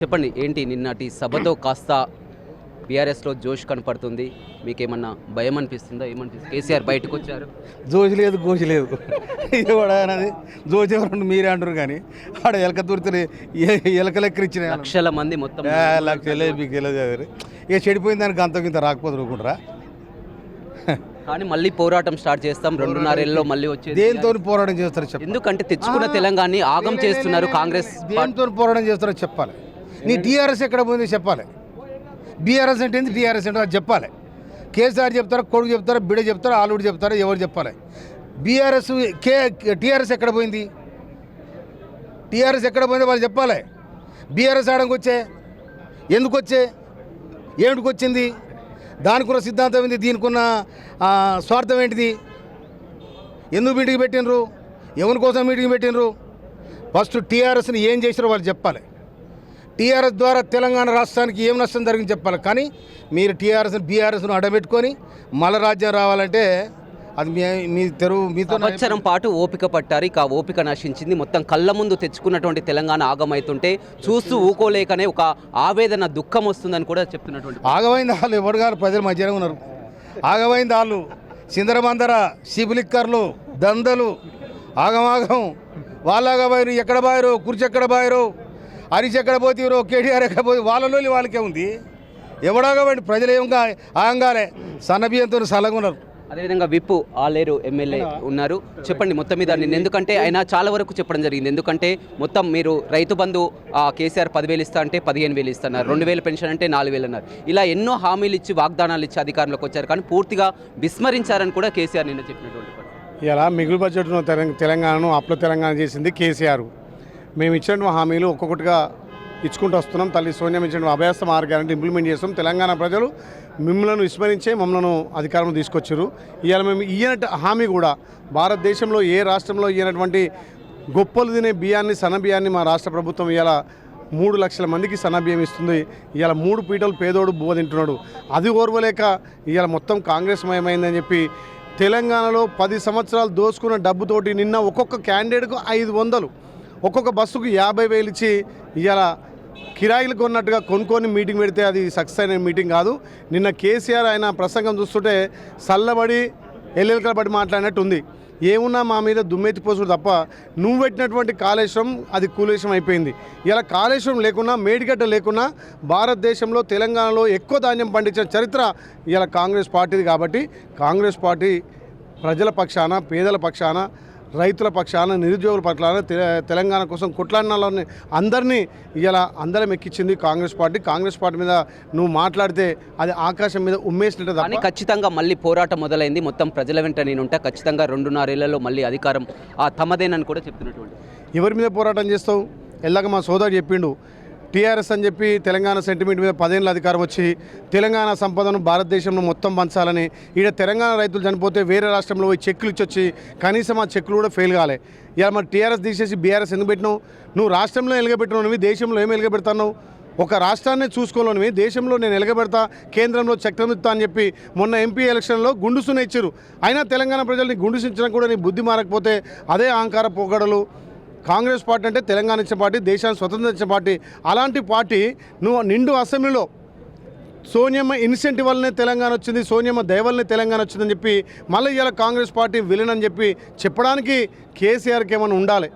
చెప్పండి ఏంటి నిన్నటి సభతో కాస్త బీఆర్ఎస్లో జోష్ కనపడుతుంది. మీకేమన్నా భయం అనిపిస్తుందా? ఏమనిపిస్తుంది? కేసీఆర్ బయటకు వచ్చారు. జోజి లేదు గోజి లేదు ఇది అనేది జోజి ఎవరు మీరే అంటారు కానీ ఆడ ఎలక దూరితే ఎలక లెక్కలు ఇచ్చిన లక్షల మంది మొత్తం లక్షలే మీకు వెళ్ళదు ఇక చెడిపోయిన దానికి అంత రాకపోతే అనుకుంటారా? కానీ మళ్ళీ పోరాటం స్టార్ట్ చేస్తాం 2.5 ఏళ్ళలో మళ్ళీ వచ్చేది. దేంతో పోరాటం చేస్తారో చెప్పాలి. ఎందుకంటే తెచ్చుకున్న తెలంగాణని ఆగం చేస్తున్నారు కాంగ్రెస్. దేంతో పోరాటం చేస్తారో చెప్పాలి. నీ టీఆర్ఎస్ ఎక్కడ పోయిందో చెప్పాలి. బీఆర్ఎస్ అంటే ఏంది, టీఆర్ఎస్ అంటే అది చెప్పాలి. కేసీఆర్ చెప్తారా, కొడుకు చెప్తారా, బిడ్డ చెప్తారా, ఆలుడు చెప్తారా, ఎవరు చెప్పాలి? బీఆర్ఎస్ టీఆర్ఎస్ ఎక్కడ పోయింది, టీఆర్ఎస్ ఎక్కడ పోయిందో వాళ్ళు చెప్పాలి. బీఆర్ఎస్ ఆడంకి వచ్చే ఎందుకు వచ్చే, ఏమిటికి వచ్చింది, దానికున్న సిద్ధాంతం ఏంది, దీనికున్న స్వార్థం ఏంటిది, ఎందుకు మీటింగ్ పెట్టినరు, ఎవరి కోసం మీటింగ్ పెట్టినరు? ఫస్ట్ టీఆర్ఎస్ని ఏం చేసినారో వాళ్ళు చెప్పాలి. టీఆర్ఎస్ ద్వారా తెలంగాణ రాష్ట్రానికి ఏం నష్టం జరిగింది చెప్పాలి. కానీ మీరు టీఆర్ఎస్ని బీఆర్ఎస్ను అడబెట్టుకొని మళ్ళా రాజ్యం రావాలంటే అది మీ తెరువు మీతో సంవత్సరం పాటు ఓపిక పట్టారు. ఇక ఓపిక నశించింది. మొత్తం కళ్ళ ముందు తెచ్చుకున్నటువంటి తెలంగాణ ఆగమవుతుంటే చూస్తూ ఊకోలేకనే ఒక ఆవేదన, దుఃఖం వస్తుందని కూడా చెప్తున్నటువంటి. ఆగమైంది వాళ్ళు ఎవరు గారు, ప్రజలు మధ్యనే ఉన్నారు. ఆగమైంది వాళ్ళు, సిందరబందర, శిబులిక్కర్లు, దందలు, ఆగమాగం. వాళ్ళగా బాయరు, ఎక్కడ బాయరు, కుర్చీ ఎక్కడ బాయరు, హరీష్ ఎక్కడ పోతీరో, కేటీఆర్ ఎక్కడ పోయి వాళ్ళలో వాళ్ళకే ఉంది. ఎవడాగండి ప్రజలు ఏం ఆగంగాలే సన్నబియ్యంతో సలగా ఉన్నారు. అదేవిధంగా విప్పు ఆలేరు ఎమ్మెల్యే ఉన్నారు. చెప్పండి మొత్తం మీద నిన్న, ఎందుకంటే ఆయన చాలా వరకు చెప్పడం జరిగింది. ఎందుకంటే మొత్తం మీరు రైతు బంధు కేసీఆర్ 10,000 ఇస్తా అంటే 15,000 ఇస్తున్నారు, 2,000 పెన్షన్ అంటే 4,000 అన్నారు. ఇలా ఎన్నో హామీలు ఇచ్చి వాగ్దానాలు ఇచ్చి అధికారంలోకి వచ్చారు, కానీ పూర్తిగా విస్మరించారని కూడా కేసీఆర్ నిన్న చెప్పినటువంటి. ఇలా మిగులు బడ్జెట్ను తెలంగాణను అప్ల తెలంగాణ చేసింది కేసీఆర్. మేము ఇచ్చిన హామీలు ఒక్కొక్కటిగా ఇచ్చుకుంటూ వస్తున్నాం. తల్లి సోనియా ఇచ్చిన అభ్యాస మార్గాన్ని ఇంప్లిమెంట్ చేస్తాం. తెలంగాణ ప్రజలు మిమ్మల్ని విస్మరించే మమ్మల్ని అధికారంలో తీసుకొచ్చారు. ఇవాళ మేము ఇయ్యనట్టు హామీ కూడా భారతదేశంలో ఏ రాష్ట్రంలో ఇయ్యనటువంటి గొప్పలు తినే బియ్యాన్ని, సన్న బియ్యాన్ని మా రాష్ట్ర ప్రభుత్వం ఇవాళ 3 లక్షల మందికి సన్న బియ్యం ఇస్తుంది. ఇవాళ 3 పీటలు పేదోడు బువ్వ తింటున్నాడు. అది ఓర్వలేక ఇవాళ మొత్తం కాంగ్రెస్ మయమైందని చెప్పి తెలంగాణలో 10 సంవత్సరాలు దోసుకున్న డబ్బుతోటి నిన్న ఒక్కొక్క క్యాండిడేట్కు 500, ఒక్కొక్క బస్సుకు 50,000 ఇచ్చి ఇవాళ కిరాయిలు కొన్నట్టుగా కొనుక్కొని మీటింగ్ పెడితే అది సక్సెస్ అయిన మీటింగ్ కాదు. నిన్న కేసీఆర్ ఆయన ప్రసంగం చూస్తుంటే చల్లబడి ఎల్లెలకలబడి మాట్లాడినట్టు ఉంది. ఏమున్నా మా మీద దుమ్మెత్తి పోసుడు తప్ప నువ్వు పెట్టినటువంటి కాళేశ్వరం అది కూలేశ్వరం అయిపోయింది. ఇలా కాళేశ్వరం లేకున్నా, మేడిగడ్డ లేకున్నా భారతదేశంలో తెలంగాణలో ఎక్కువ ధాన్యం పండించిన చరిత్ర ఇలా కాంగ్రెస్ పార్టీది. కాబట్టి కాంగ్రెస్ పార్టీ ప్రజల పక్షాన, పేదల పక్షాన, రైతుల పక్షాన, నిరుద్యోగుల పక్షాన తెలంగాణ కోసం కొట్లాడిన అందరినీ ఇలా అందరం ఎక్కించింది కాంగ్రెస్ పార్టీ. కాంగ్రెస్ పార్టీ మీద నువ్వు మాట్లాడితే అది ఆకాశం మీద ఉమ్మేసినట్టు. కానీ ఖచ్చితంగా మళ్ళీ పోరాటం మొదలైంది. మొత్తం ప్రజల వెంట నేనుంటా, ఖచ్చితంగా 2.5 ఏళ్లలో మళ్ళీ అధికారం తమదేనని కూడా చెప్తున్నటువంటి. ఎవరి మీద పోరాటం చేస్తావు? ఎల్లాక మా సోదరుడు చెప్పిండు, టీఆర్ఎస్ అని చెప్పి తెలంగాణ సెంటిమెంట్ మీద 10 ఏళ్ళ అధికారం వచ్చి తెలంగాణ సంపదను భారతదేశంలో మొత్తం పంచాలని, ఈడ తెలంగాణ రైతులు చనిపోతే వేరే రాష్ట్రంలో పోయి చెక్కులు ఇచ్చొచ్చి కనీసం ఆ చెక్కులు కూడా ఫెయిల్ కాలే. ఇలా మరి టీఆర్ఎస్ తీసేసి బీఆర్ఎస్ ఎందుకు పెట్టినావు? నువ్వు రాష్ట్రంలో ఎలగబెట్టినవి, దేశంలో ఏమి ఎలగబెడతావు? ఒక రాష్ట్రాన్ని చూసుకోలేనివి దేశంలో నేను ఎలగబెడతా, కేంద్రంలో చక్రం ఇస్తా అని చెప్పి మొన్న ఎంపీ ఎలక్షన్లో గుండుసునే ఇచ్చారు. అయినా తెలంగాణ ప్రజల్ని గుండుసించడం కూడా నీ బుద్ధి మారకపోతే అదే అహంకార పొగడలు. కాంగ్రెస్ పార్టీ అంటే తెలంగాణ ఇచ్చిన పార్టీ, దేశాన్ని స్వతంత్రం ఇచ్చిన పార్టీ. అలాంటి పార్టీ నువ్వు నిండు అసెంబ్లీలో సోనియమ్మ ఇన్సెంటివ్ వల్లనే తెలంగాణ వచ్చింది, సోనియమ్మ దయ వల్లనే తెలంగాణ వచ్చిందని చెప్పి మళ్ళీ ఇవాళ కాంగ్రెస్ పార్టీ విలన్ అని చెప్పి చెప్పడానికి కేసీఆర్కి ఏమైనా ఉండాలి.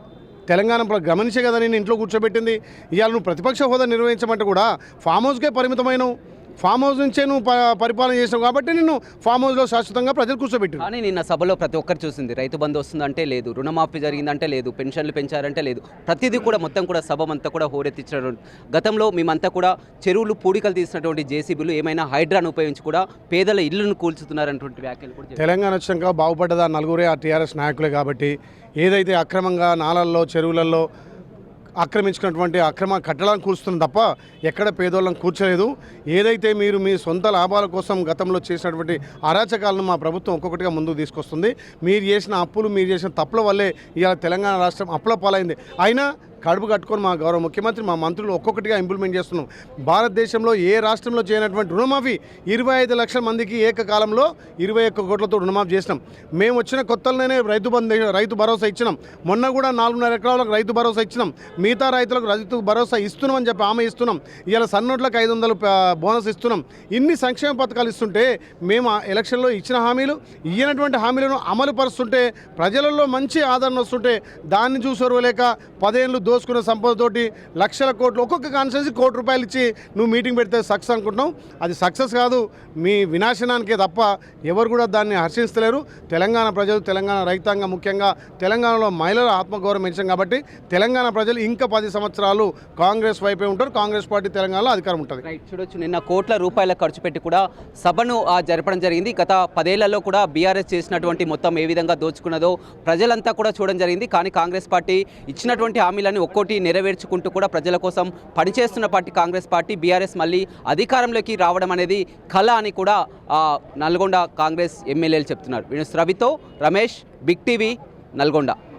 తెలంగాణ గమనించే కదా నేను ఇంట్లో కూర్చోబెట్టింది. ఇవాళ నువ్వు ప్రతిపక్ష హోదా నిర్వహించమంటే కూడా ఫామ్ హౌస్కే పరిమితమైనవు. ఫామ్ హౌస్ నుంచే నువ్వు పరిపాలన చేసావు కాబట్టి నిన్ను ఫామ్ హౌస్లో శాశ్వతంగా ప్రజలు కూర్చోబెట్టారు. కానీ నిన్న సభలో ప్రతి ఒక్కరు చూసింది, రైతు బంధు వస్తుందంటే లేదు, రుణమాఫీ జరిగిందంటే లేదు, పెన్షన్లు పెంచారంటే లేదు, ప్రతిదీ కూడా మొత్తం కూడా సభ అంతా కూడా హోరెత్తించినటువంటి. గతంలో మేమంతా కూడా చెరువులు పూడికలు తీసినటువంటి జేసీబీలు ఏమైనా హైడ్రాను ఉపయోగించి కూడా పేదల ఇళ్లను కూల్చుతున్నారన్నటువంటి వ్యాఖ్యలు కూడా. తెలంగాణ వచ్చాక బాగుపడ్డదా నలుగురే ఆ టీఆర్ఎస్ నాయకులే. కాబట్టి ఏదైతే అక్రమంగా నాళల్లో, చెరువులలో ఆక్రమించుకున్నటువంటి అక్రమ కట్టడాలను కూర్చుతుంది తప్ప ఎక్కడ పేదోళ్ళని కూర్చోలేదు. ఏదైతే మీరు మీ సొంత లాభాల కోసం గతంలో చేసినటువంటి అరాచకాలను మా ప్రభుత్వం ఒక్కొక్కటిగా ముందుకు తీసుకొస్తుంది. మీరు చేసిన అప్పులు, మీరు చేసిన తప్పుల వల్లే ఇవాళ తెలంగాణ రాష్ట్రం అప్పుల పాలైంది. అయినా కడుపు కట్టుకొని మా గౌరవ ముఖ్యమంత్రి మా మంత్రులు ఒక్కొక్కటిగా ఇంప్లిమెంట్ చేస్తున్నాం. భారతదేశంలో ఏ రాష్ట్రంలో చేయనటువంటి రుణమాఫీ 25 లక్షల మందికి ఏకకాలంలో 21 కోట్లతో రుణమాఫీ చేసినాం. మేము వచ్చిన కొత్తలోనే రైతు భరోసా ఇచ్చినాం. మొన్న కూడా 4.5 ఎకరాలకు రైతు భరోసా ఇచ్చినాం. మిగతా రైతులకు రైతు భరోసా ఇస్తున్నామని చెప్పి హామీ ఇస్తున్నాం. ఇవాళ సన్నోట్లకు 500 బోనస్ ఇస్తున్నాం. ఇన్ని సంక్షేమ పథకాలు ఇస్తుంటే మేము ఆ ఎలక్షన్లో ఇచ్చిన హామీలు ఇయ్యనటువంటి హామీలను అమలు పరుస్తుంటే ప్రజలలో మంచి ఆదరణ వస్తుంటే దాన్ని చూసొరవలేక 10 ఏళ్ళు దోసుకున్న సంపదతోటి లక్షల కోట్లు ఒక్కొక్క కాన్స్టిట్యూన్సీ ₹1 కోటి ఇచ్చి నువ్వు మీటింగ్ పెడితే సక్సెస్ అనుకుంటున్నావు. అది సక్సెస్ కాదు, మీ వినాశనానికే తప్ప ఎవరు కూడా దాన్ని హర్షిస్తలేరు. తెలంగాణ ప్రజలు, తెలంగాణ రైతాంగం, ముఖ్యంగా తెలంగాణలో మహిళల ఆత్మగౌరవం పెంచాం కాబట్టి తెలంగాణ ప్రజలు ఇంకా 10 సంవత్సరాలు కాంగ్రెస్ వైపే ఉంటారు. కాంగ్రెస్ పార్టీ తెలంగాణలో అధికారం ఉంటుంది. రైట్, చూడొచ్చు నిన్న కోట్ల రూపాయల ఖర్చు పెట్టి కూడా సభను జరపడం జరిగింది. గత 10 ఏళ్లలో కూడా బీఆర్ఎస్ చేసినటువంటి మొత్తం ఏ విధంగా దోచుకున్నదో ప్రజలంతా కూడా చూడడం జరిగింది. కానీ కాంగ్రెస్ పార్టీ ఇచ్చినటువంటి హామీలను ఒక్కోటి నెరవేర్చుకుంటూ కూడా ప్రజల కోసం పనిచేస్తున్న పార్టీ కాంగ్రెస్ పార్టీ. బీఆర్ఎస్ మళ్ళీ అధికారంలోకి రావడం అనేది కళ అని కూడా నల్గొండ కాంగ్రెస్ ఎమ్మెల్యేలు చెప్తున్నారు. రవితో రమేష్, బిగ్ టీవీ, నల్గొండ.